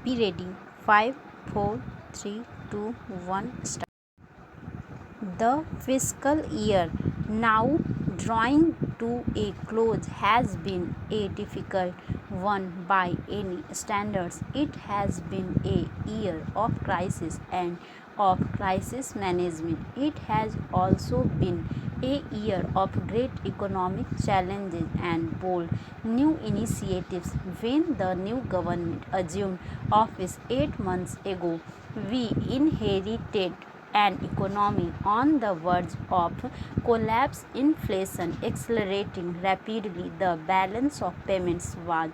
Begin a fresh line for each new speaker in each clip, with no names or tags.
Be ready. 5, 4, 3, 2, 1, start. The fiscal year now drawing to a close has been a difficult one by any standards. It has been a year of crisis and of crisis management. It has also been a year of great economic challenges and bold new initiatives. When the new government assumed office 8 months ago, we inherited an economy on the verge of collapse, inflation accelerating rapidly, the balance of payments was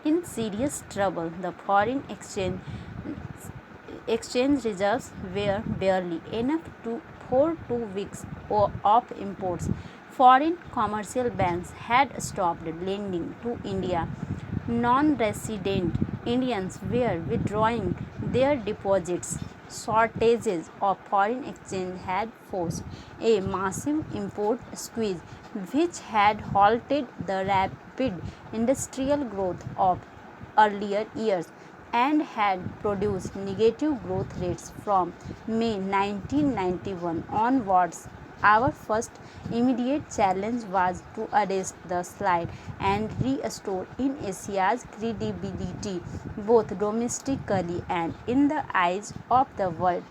in serious trouble, the foreign exchange reserves were barely enough for 2 weeks of imports. Foreign commercial banks had stopped lending to India. Non-resident Indians were withdrawing their deposits. Shortages of foreign exchange had forced a massive import squeeze, which had halted the rapid industrial growth of earlier years and had produced negative growth rates from May 1991 onwards. Our first immediate challenge was to arrest the slide and restore in Asia's credibility, both domestically and in the eyes of the world.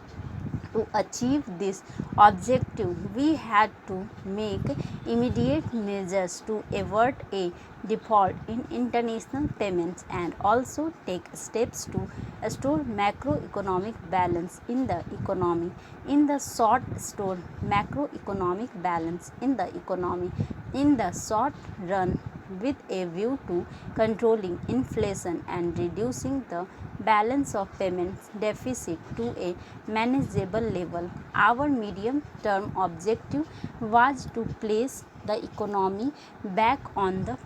To achieve this objective, we had to make immediate measures to avert a default in international payments and also take steps to restore macroeconomic balance in the economy. In the short, restore macroeconomic balance in the economy in the short run with a view to controlling inflation and reducing the balance of payments deficit to a manageable level. Our medium term objective was to place the economy back on the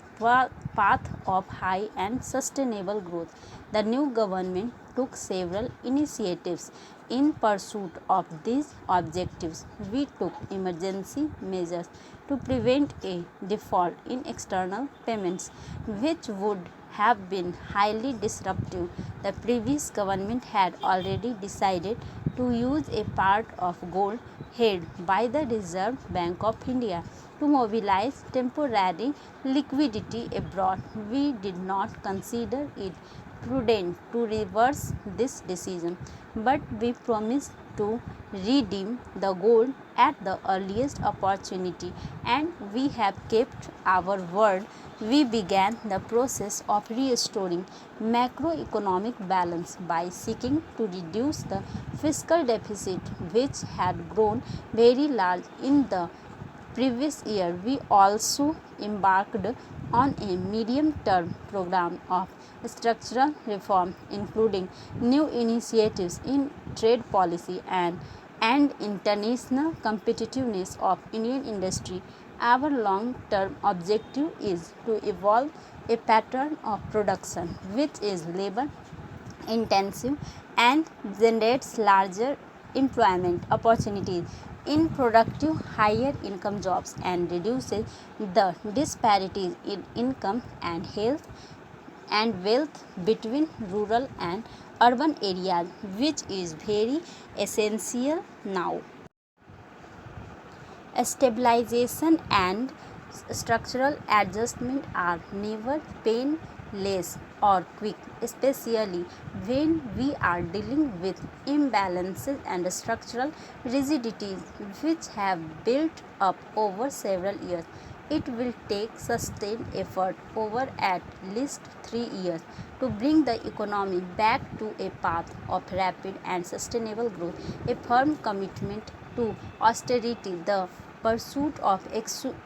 path of high and sustainable growth. The new government took several initiatives in pursuit of these objectives. We took emergency measures to prevent a default in external payments, which would have been highly disruptive. The previous government had already decided to use a part of gold held by the Reserve Bank of India to mobilize temporary liquidity abroad. We did not consider it prudent to reverse this decision, but we promised to redeem the gold at the earliest opportunity, and we have kept our word. We began the process of restoring macroeconomic balance by seeking to reduce the fiscal deficit, which had grown very large in the previous year. We also embarked on a medium-term program of structural reform, including new initiatives in trade policy and international competitiveness of Indian industry. Our long-term objective is to evolve a pattern of production which is labor intensive and generates larger employment opportunities in productive higher income jobs and reduces the disparities in income and health and wealth between rural and urban areas, which is very essential now. Stabilization and structural adjustment are never painless or quick, especially when we are dealing with imbalances and structural rigidities which have built up over several years. It will take sustained effort over at least 3 years to bring the economy back to a path of rapid and sustainable growth. A firm commitment to austerity, the pursuit of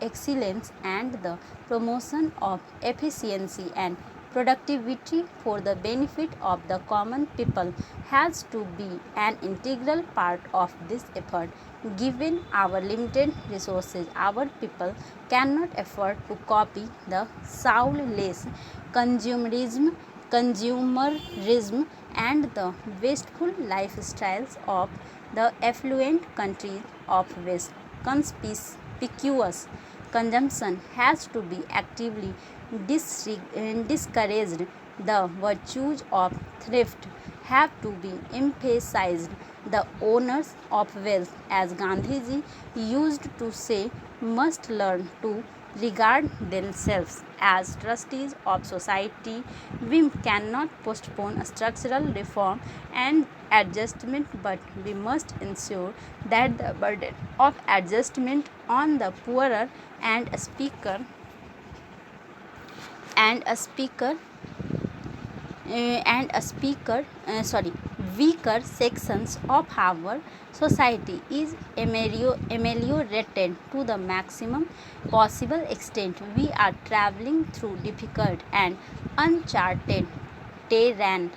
excellence, and the promotion of efficiency and productivity for the benefit of the common people has to be an integral part of this effort. Given our limited resources, our people cannot afford to copy the soulless consumerism and the wasteful lifestyles of the affluent countries of West. Conspicuous consumption has to be actively discouraged. The virtues of thrift have to be emphasized. The owners of wealth, as Gandhiji used to say, must learn to regard themselves as trustees of society. We cannot postpone a structural reform and adjustment, but we must ensure that the burden of adjustment on the poorer and a speaker and a speaker and a speaker sorry weaker sections of our society is ameliorated to the maximum possible extent. We are traveling through difficult and uncharted terrain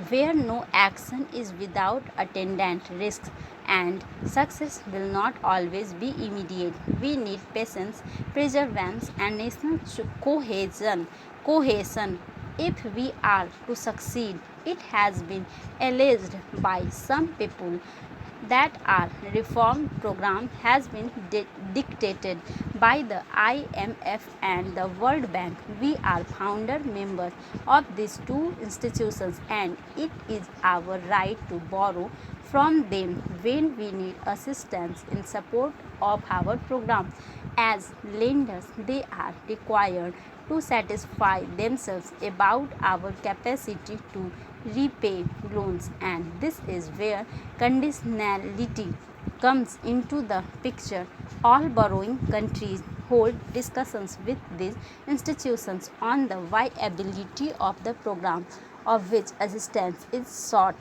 where no action is without attendant risks, and success will not always be immediate. We need patience, perseverance, and national cohesion if we are to succeed. It has been alleged by some people that our reform program has been dictated by the IMF and the World Bank. We are founder members of these two institutions, and it is our right to borrow from them when we need assistance in support of our program. As lenders, they are required to satisfy themselves about our capacity to repay loans, and this is where conditionality comes into the picture. All borrowing countries hold discussions with these institutions on the viability of the program of which assistance is sought.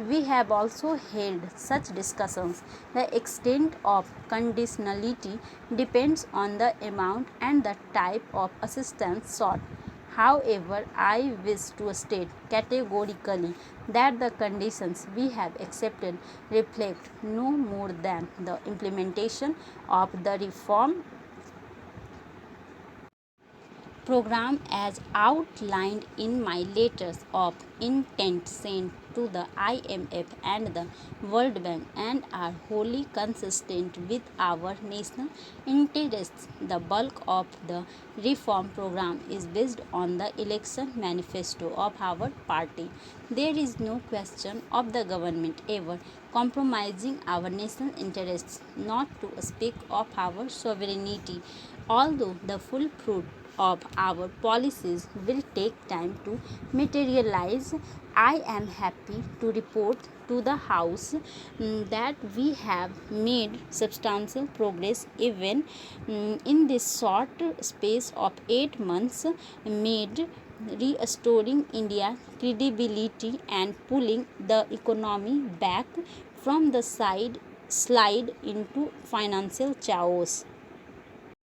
We have also held such discussions. The extent of conditionality depends on the amount and the type of assistance sought. However, I wish to state categorically that the conditions we have accepted reflect no more than the implementation of the reform program as outlined in my letters of intent sent to the IMF and the World Bank, and are wholly consistent with our national interests. The bulk of the reform program is based on the election manifesto of our party. There is no question of the government ever compromising our national interests, not to speak of our sovereignty, although the full fruit of our policies will take time to materialize. I am happy to report to the House that we have made substantial progress even in this short space of 8 months, made restoring India's credibility and pulling the economy back from the slide into financial chaos.